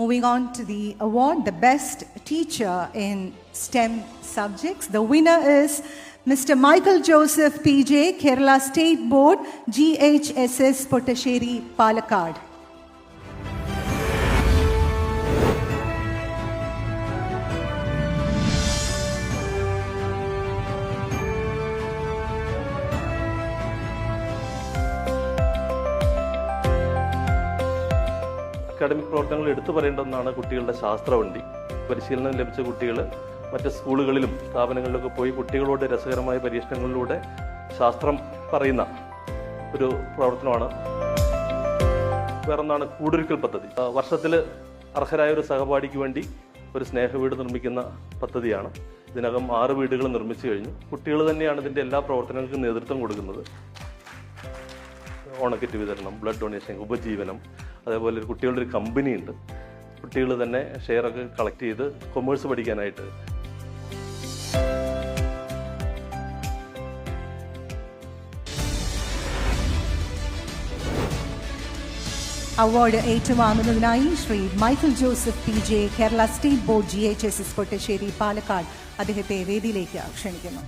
Moving on to the award, the best teacher in STEM subjects. The winner is Mr. Michael Joseph PJ, Kerala State Board, GHSS Potasheri, Palakkad. Academic പ്രവർത്തനങ്ങൾ എടുത്തു പറയേണ്ടതെന്നാണ് കുട്ടികളുടെ ശാസ്ത്രവണ്ടി. പരിശീലനം ലഭിച്ച കുട്ടികൾ മറ്റ് സ്കൂളുകളിലും സ്ഥാപനങ്ങളിലൊക്കെ പോയി കുട്ടികളോട് രസകരമായ പരീക്ഷണങ്ങളിലൂടെ ശാസ്ത്രം പറയുന്ന ഒരു പ്രവർത്തനമാണ്. വേറൊന്നാണ് കൂടൊരുക്കൽ പദ്ധതി. വർഷത്തിൽ അർഹരായ ഒരു സഹപാഠിക്ക് വേണ്ടി ഒരു സ്നേഹവീട് നിർമ്മിക്കുന്ന പദ്ധതിയാണ്. ഇതിനകം 6 വീടുകൾ നിർമ്മിച്ചു കഴിഞ്ഞു. കുട്ടികൾ തന്നെയാണ് ഇതിൻ്റെ എല്ലാ പ്രവർത്തനങ്ങൾക്കും നേതൃത്വം കൊടുക്കുന്നത്. ഓണക്കിറ്റ് വിതരണം, ബ്ലഡ് ഡൊണേഷൻ, ഉപജീവനം, അതേപോലെ കുട്ടികളുടെ ഒരു കമ്പനി ഉണ്ട്. കുട്ടികൾ തന്നെ ഷെയറൊക്കെ കളക്ട് ചെയ്ത് കൊമേഴ്സ് പഠിക്കാനായിട്ട്. അവാർഡ് ഏറ്റുവാങ്ങുന്നതിനായി Shri Michael Joseph PJ, Kerala state board, GHSS Pottassery, Palakkad അദ്ദേഹത്തെ വേദിയിലേക്ക് ക്ഷണിക്കുന്നു.